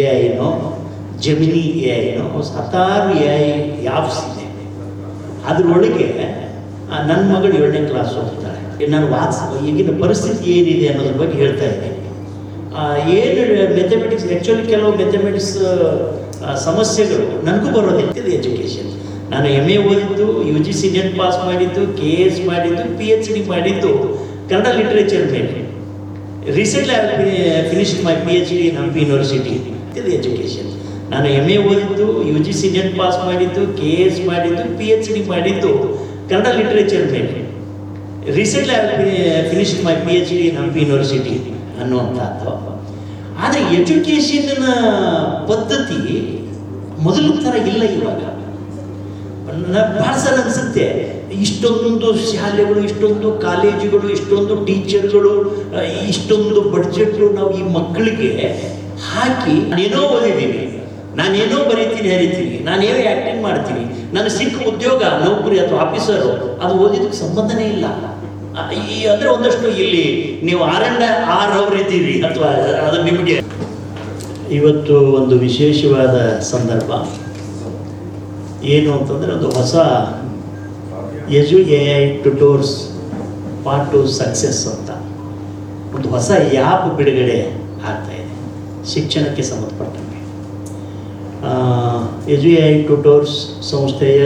A I know gemini A I know ಹತ್ತಾರು A I apps ಇದೆ. ಅದರೊಳಗೆ ನನ್ನ ಮಗಳು 7ನೇ ಕ್ಲಾಸ್ ಓದ್ತಾಳೆ. ನಾನು ಈಗಿನ ಪರಿಸ್ಥಿತಿ ಏನಿದೆ ಅನ್ನೋದ್ರ ಬಗ್ಗೆ ಹೇಳ್ತಾ ಇದ್ದೀನಿ. ಏನು ಮೆಥಮೆಟಿಕ್ಸ್ ಆ್ಯಕ್ಚುಲಿ ಕೆಲವು ಮೆಥಮೆಟಿಕ್ಸ್ ಸಮಸ್ಯೆಗಳು ನನಗೂ ಬರೋದಿಲ್ಲ. ಎಜುಕೇಷನ್ ನಾನು MA ಓದಿದ್ದು, UGC ನೆಟ್ ಪಾಸ್ ಮಾಡಿದ್ದು, KS ಮಾಡಿದ್ದು, PhD ಮಾಡಿದ್ದು ಕನ್ನಡ ಲಿಟ್ರೇಚರ್ ಮೇಲೆ. Recently I finished my PhD in Hampi university. ಇದು ಎಜುಕೇಷನ್. ನಾನು MA ಓದಿದ್ದು, UGC ನೆಟ್ ಪಾಸ್ ಮಾಡಿದ್ದು, KS ಮಾಡಿದ್ದು, PhD ಮಾಡಿದ್ದು ಕನ್ನಡ ಲಿಟ್ರೇಚರ್ ಮೇಲೆ. Recently I finished my PhD in Hampi university ಅನ್ನುವಂಥದ್ದು. ಆದರೆ ಎಜುಕೇಷನ್ನ ಪದ್ಧತಿ ಮೊದಲ ಥರ ಇಲ್ಲ ಇವಾಗ. ಭಾಳ ಸಲ ಅನಿಸುತ್ತೆ, ಇಷ್ಟೊಂದು ಶಾಲೆಗಳು, ಇಷ್ಟೊಂದು ಕಾಲೇಜುಗಳು, ಇಷ್ಟೊಂದು ಟೀಚರ್ಗಳು, ಇಷ್ಟೊಂದು ಬಡ್ಜೆಟ್ಟು ನಾವು ಈ ಮಕ್ಕಳಿಗೆ ಹಾಕಿ ನಾನೇನೋ ಓದಿದ್ದೀನಿ, ನಾನೇನೋ ಬರೀತೀನಿ, ಹರಿತೀನಿ, ನಾನೇನೋ ಆ್ಯಕ್ಟಿಂಗ್ ಮಾಡ್ತೀನಿ, ನಾನು ಸಿಕ್ಕ ಉದ್ಯೋಗ ನೌಕರಿ ಅಥವಾ ಆಫೀಸರು ಅದು ಓದಿದ್ದಕ್ಕೆ ಸಂಬಂಧನೇ ಇಲ್ಲ. ಅಂದರೆ ಒಂದಷ್ಟು ಇಲ್ಲಿ ನೀವು R&R ಅವರಿದ್ದೀರಿ ಅಥವಾ ಅದು ನಿಮಗೆ. ಇವತ್ತು ಒಂದು ವಿಶೇಷವಾದ ಸಂದರ್ಭ ಏನು ಅಂತಂದರೆ, ಒಂದು ಹೊಸ AI ಟ್ಯುಟೋರ್ಸ್ ಪಾರ್ಟ್ 2 ಸಕ್ಸಸ್ ಅಂತ ಒಂದು ಹೊಸ ಆ್ಯಪ್ ಬಿಡುಗಡೆ ಆಗ್ತಾಯಿದೆ ಶಿಕ್ಷಣಕ್ಕೆ ಸಂಬಂಧಪಟ್ಟಂಗೆ. AI ಟ್ಯುಟೋರ್ಸ್ ಸಂಸ್ಥೆಯ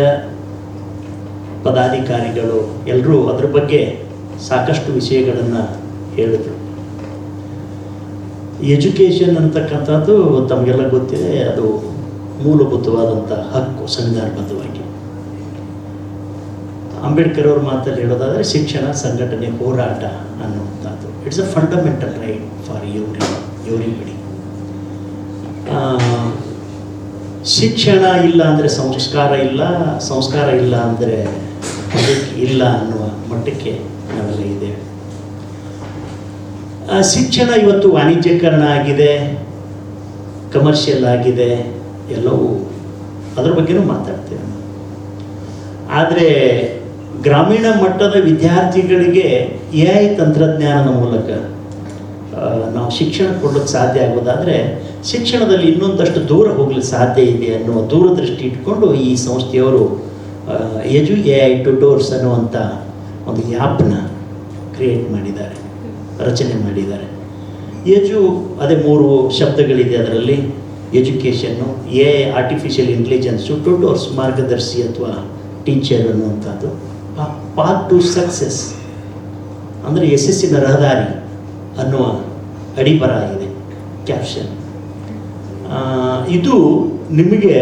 ಪದಾಧಿಕಾರಿಗಳು ಎಲ್ಲರೂ ಅದ್ರ ಬಗ್ಗೆ ಸಾಕಷ್ಟು ವಿಷಯಗಳನ್ನು ಹೇಳಿದರು. ಎಜುಕೇಷನ್ ಅಂತಕ್ಕಂಥದ್ದು ತಮಗೆಲ್ಲ ಗೊತ್ತಿದೆ, ಅದು ಮೂಲಭೂತವಾದಂಥ ಹಕ್ಕು ಸಂವಿಧಾನಬದ್ಧವಾಗಿ. ಅಂಬೇಡ್ಕರ್ ಅವ್ರ ಮಾತಲ್ಲಿ ಹೇಳೋದಾದರೆ ಶಿಕ್ಷಣ, ಸಂಘಟನೆ, ಹೋರಾಟ ಅನ್ನುವಂಥದ್ದು it's a fundamental right for everybody. ಶಿಕ್ಷಣ ಇಲ್ಲ ಅಂದರೆ ಸಂಸ್ಕಾರ ಇಲ್ಲ, ಸಂಸ್ಕಾರ ಇಲ್ಲ ಅಂದರೆ ಇಲ್ಲ ಅನ್ನುವ ಮಟ್ಟಕ್ಕೆ ನಾವೆಲ್ಲ ಇದೆ. ಶಿಕ್ಷಣ ಇವತ್ತು ವಾಣಿಜ್ಯೀಕರಣ ಆಗಿದೆ, ಕಮರ್ಷಿಯಲ್ ಆಗಿದೆ, ಎಲ್ಲವೂ ಅದ್ರ ಬಗ್ಗೆನೂ ಮಾತಾಡ್ತೇವೆ. ಆದರೆ ಗ್ರಾಮೀಣ ಮಟ್ಟದ ವಿದ್ಯಾರ್ಥಿಗಳಿಗೆ AI ತಂತ್ರಜ್ಞಾನದ ಮೂಲಕ ನಾವು ಶಿಕ್ಷಣ ಕೊಡೋಕ್ಕೆ ಸಾಧ್ಯ ಆಗೋದಾದರೆ ಶಿಕ್ಷಣದಲ್ಲಿ ಇನ್ನೊಂದಷ್ಟು ದೂರ ಹೋಗ್ಲಿಕ್ಕೆ ಸಾಧ್ಯ ಇದೆ ಅನ್ನುವ ದೂರದೃಷ್ಟಿ ಇಟ್ಕೊಂಡು ಈ ಸಂಸ್ಥೆಯವರು AI ಟ್ಯುಟೋರ್ಸ್ ಅನ್ನುವಂಥ ಒಂದು ಆ್ಯಪ್ನ ಕ್ರಿಯೇಟ್ ಮಾಡಿದ್ದಾರೆ, ರಚನೆ ಮಾಡಿದ್ದಾರೆ. ಅದೇ 3 ಶಬ್ದಗಳಿದೆ ಅದರಲ್ಲಿ. ಎಜುಕೇಷನ್ನು, AI ಆರ್ಟಿಫಿಷಿಯಲ್ ಇಂಟೆಲಿಜೆನ್ಸು, ಟ್ಯುಟೋರ್ಸ್ ಮಾರ್ಗದರ್ಶಿ ಅಥವಾ ಟೀಚರ್ ಅನ್ನುವಂಥದ್ದು. ಪಾತ್ ಟು ಸಕ್ಸಸ್ ಅಂದರೆ ಯಶಸ್ಸಿನ ರಹದಾರಿ ಅನ್ನುವ ಅಡಿಬರ ಇದೆ ಕ್ಯಾಪ್ಷನ್. ಇದು ನಿಮಗೆ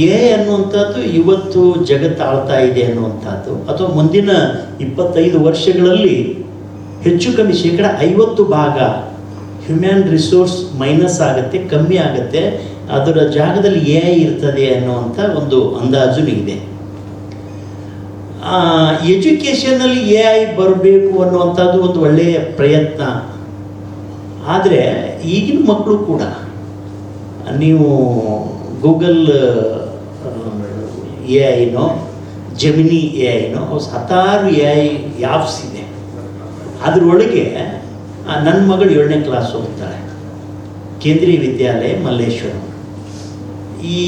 AI ಅನ್ನುವಂಥದ್ದು ಇವತ್ತು ಜಗತ್ತು ಆಳ್ತಾ ಇದೆ ಅನ್ನುವಂಥದ್ದು, ಅಥವಾ ಮುಂದಿನ 25 ವರ್ಷಗಳಲ್ಲಿ ಹೆಚ್ಚು ಕಮ್ಮಿ 50% ಹ್ಯೂಮ್ಯಾನ್ ರಿಸೋರ್ಸ್ ಮೈನಸ್ ಆಗುತ್ತೆ, ಕಮ್ಮಿ ಆಗುತ್ತೆ, ಅದರ ಜಾಗದಲ್ಲಿ AI ಇರ್ತದೆ ಅನ್ನುವಂಥ ಒಂದು ಅಂದಾಜು ಇದೆ. ಎಜುಕೇಷನಲ್ಲಿ AI ಬರಬೇಕು ಅನ್ನುವಂಥದ್ದು ಒಂದು ಒಳ್ಳೆಯ ಪ್ರಯತ್ನ. ಆದರೆ ಈಗಿನ ಮಕ್ಕಳು ಕೂಡ ನೀವು ಗೂಗಲ್ AIನೋ ಜೆಮಿನಿ AIನೋ ಹತ್ತಾರು AI ಆ್ಯಪ್ಸ್ ಇದೆ. ಅದರೊಳಗೆ ನನ್ನ ಮಗಳು 7ನೇ ಕ್ಲಾಸ್ ಓದ್ತಾಳೆ, ಕೇಂದ್ರೀಯ ವಿದ್ಯಾಲಯ ಮಲ್ಲೇಶ್ವರಂ. ಈ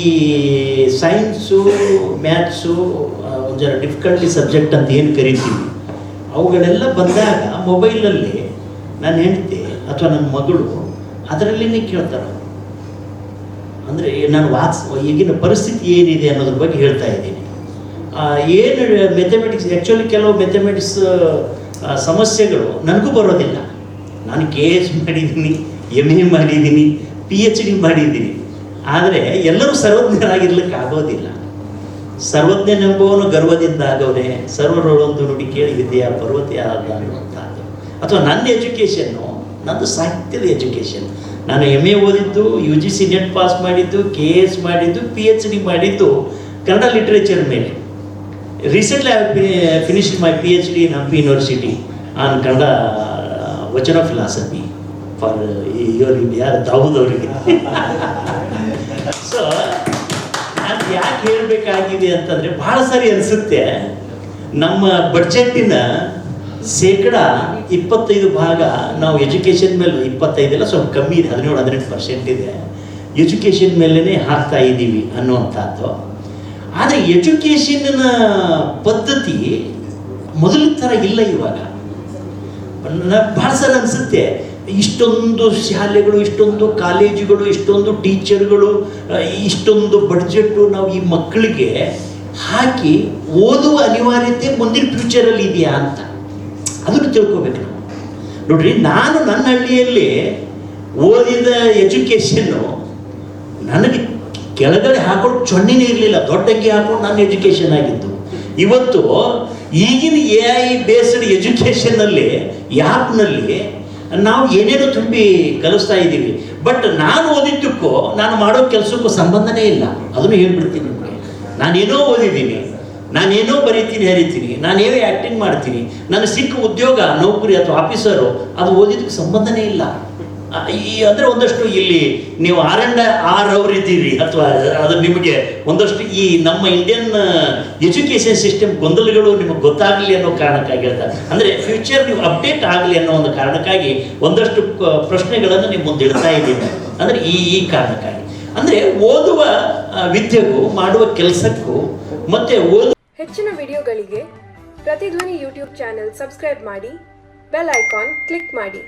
ಸೈನ್ಸು, ಮ್ಯಾಥ್ಸು, ಒಂಥರ ಡಿಫಿಕಲ್ಟಿ ಸಬ್ಜೆಕ್ಟ್ ಅಂತ ಏನು ಕರಿತೀವಿ, ಅವುಗಳೆಲ್ಲ ಬಂದಾಗ ಮೊಬೈಲಲ್ಲಿ ನನ್ನ ಹೆಂಡತಿ ಅಥವಾ ನನ್ನ ಮಗಳು ಅದರಲ್ಲೇ ಕೇಳ್ತಾರೆ. ಅಂದರೆ ನಾನು ಈಗಿನ ಪರಿಸ್ಥಿತಿ ಏನಿದೆ ಅನ್ನೋದ್ರ ಬಗ್ಗೆ ಹೇಳ್ತಾ ಇದ್ದೀನಿ. ಏನು ಮೆಥಮೆಟಿಕ್ಸ್ ಆ್ಯಕ್ಚುಲಿ ಕೆಲವು ಮೆಥಮೆಟಿಕ್ಸ್ ಸಮಸ್ಯೆಗಳು ನನಗೂ ಬರೋದಿಲ್ಲ. ನಾನು KS ಮಾಡಿದ್ದೀನಿ, MA ಮಾಡಿದ್ದೀನಿ, PhD ಮಾಡಿದ್ದೀನಿ. ಆದರೆ ಎಲ್ಲರೂ ಸರ್ವಜ್ಞರಾಗಿರ್ಲಿಕ್ಕೆ ಆಗೋದಿಲ್ಲ. ಸರ್ವಜ್ಞನೆಂಬುವನು ಗರ್ವದಿಂದ ಆಗವನೇ, ಸರ್ವರೊಳೊಂದು ನುಡಿ ಕೇಳಿ ವಿದ್ಯಾ ಪರ್ವತಿ ಆದ ಅನ್ನುವಂಥದ್ದು. ಅಥವಾ ನನ್ನ ಎಜುಕೇಷನ್ನು, ನಂದು ಸಾಹಿತ್ಯದ ಎಜುಕೇಷನ್. ನಾನು MA ಓದಿದ್ದು, UGC ನೆಟ್ ಪಾಸ್ ಮಾಡಿದ್ದು, KS ಮಾಡಿದ್ದು, PhD ಮಾಡಿದ್ದು ಕನ್ನಡ ಲಿಟ್ರೇಚರ್ ಮೇಲೆ. Recently I finished my PhD in Hampi university on Kannada ವಚನ ಫಿಲಾಸಫಿ ಫಾರ್ ಯಾರು ದಾವೂದ್ ಅವರಿಗೆ. ಸೊ ನಾನು ಯಾಕೆ ಹೇಳಬೇಕಾಗಿದೆ ಅಂತಂದರೆ, ಭಾಳ ಸಾರಿ ಅನಿಸುತ್ತೆ ನಮ್ಮ ಬಡ್ಜೆಟ್ಟಿನ 25% ನಾವು ಎಜುಕೇಷನ್ ಮೇಲೆ 25 ಎಲ್ಲ ಸ್ವಲ್ಪ ಕಮ್ಮಿ ಇದೆ, 17-18% ಇದೆ, ಎಜುಕೇಷನ್ ಮೇಲೇ ಹಾಕ್ತಾ ಇದ್ದೀವಿ ಅನ್ನುವಂಥದ್ದು. ಆದರೆ ಎಜುಕೇಷನ್ನ ಪದ್ಧತಿ ಮೊದಲಿನ ಥರ ಇಲ್ಲ ಇವಾಗ. ಭಾಳ ಸಲ ಅನಿಸುತ್ತೆ, ಇಷ್ಟೊಂದು ಶಾಲೆಗಳು, ಇಷ್ಟೊಂದು ಕಾಲೇಜುಗಳು, ಇಷ್ಟೊಂದು ಟೀಚರ್ಗಳು, ಇಷ್ಟೊಂದು ಬಡ್ಜೆಟ್ಟು ನಾವು ಈ ಮಕ್ಕಳಿಗೆ ಹಾಕಿ ಓದುವ ಅನಿವಾರ್ಯತೆ ಮುಂದಿನ ಫ್ಯೂಚರಲ್ಲಿ ಇದೆಯಾ ಅಂತ ಅದನ್ನು ತಿಳ್ಕೊಬೇಕು ನಾವು. ನೋಡ್ರಿ, ನಾನು ನನ್ನ ಹಳ್ಳಿಯಲ್ಲಿ ಓದಿದ ಎಜುಕೇಷನ್ನು ನನಗೆ ಕೆಳಗಡೆ ಹಾಕೊಂಡು ಚೊಣ್ಣಿನೇ ಇರಲಿಲ್ಲ, ದೊಡ್ಡಂಗಿ ಹಾಕೊಂಡು ನನ್ನ ಎಜುಕೇಷನ್ ಆಗಿದ್ದು. ಇವತ್ತು ಈಗಿನ AI ಬೇಸ್ಡ್ ಎಜುಕೇಷನ್ನಲ್ಲಿ ಆ್ಯಪ್ನಲ್ಲಿ ನಾವು ಏನೇನೋ ತುಂಬಿ ಕಲಿಸ್ತಾ ಇದ್ದೀವಿ. ಬಟ್ ನಾನು ಓದಿದ್ದಕ್ಕೂ ನಾನು ಮಾಡೋ ಕೆಲಸಕ್ಕೂ ಸಂಬಂಧನೇ ಇಲ್ಲ. ಅದನ್ನು ಹೇಳ್ಬಿಡ್ತೀನಿ ನಿಮಗೆ. ನಾನೇನೋ ಓದಿದ್ದೀನಿ, ನಾನೇನೋ ಬರೀತೀನಿ, ಹರಿತೀನಿ, ನಾನೇನೋ ಆ್ಯಕ್ಟಿಂಗ್ ಮಾಡ್ತೀನಿ, ನನಗೆ ಸಿಕ್ಕ ಉದ್ಯೋಗ, ನೌಕರಿ ಅಥವಾ ಆಫೀಸರು ಅದು ಓದಿದ್ದಕ್ಕೆ ಸಂಬಂಧನೇ ಇಲ್ಲ. ಅಂದರೆ ಒಂದಷ್ಟು ಇಲ್ಲಿ ನೀವು R&R ಅವರಿದ್ದೀರಿ, ಅಥವಾ ಅದು ನಿಮಗೆ ಒಂದಷ್ಟು ಈ ನಮ್ಮ ಇಂಡಿಯನ್ ಎಜುಕೇಷನ್ ಸಿಸ್ಟಮ್ ಗೊಂದಲಗಳು ನಿಮಗೆ ಗೊತ್ತಾಗಲಿ ಅನ್ನೋ ಕಾರಣಕ್ಕಾಗಿ ಹೇಳ್ತಾರೆ. ಅಂದರೆ ಫ್ಯೂಚರ್ ನೀವು ಅಪ್ಡೇಟ್ ಆಗಲಿ ಅನ್ನೋ ಒಂದು ಕಾರಣಕ್ಕಾಗಿ ಒಂದಷ್ಟು ಪ್ರಶ್ನೆಗಳನ್ನು ನಿಮ್ಮ ಮುಂದೆ ಇಡ್ತಾ ಇದ್ದೀನಿ. ಅಂದರೆ ಈ ಕಾರಣಕ್ಕಾಗಿ, ಅಂದರೆ ಓದುವ ವಿದ್ಯೆಗೂ ಮಾಡುವ ಕೆಲಸಕ್ಕೂ ಮತ್ತೆ ಹೆಚ್ಚಿನ ವಿಡಿಯೋಗಳಿಗೆ ಪ್ರತಿಧ್ವನಿ ಯೂಟ್ಯೂಬ್ ಚಾನೆಲ್ ಸಬ್ಸ್ಕ್ರೈಬ್ ಮಾಡಿ, ಬೆಲ್ ಐಕಾನ್ ಕ್ಲಿಕ್ ಮಾಡಿ.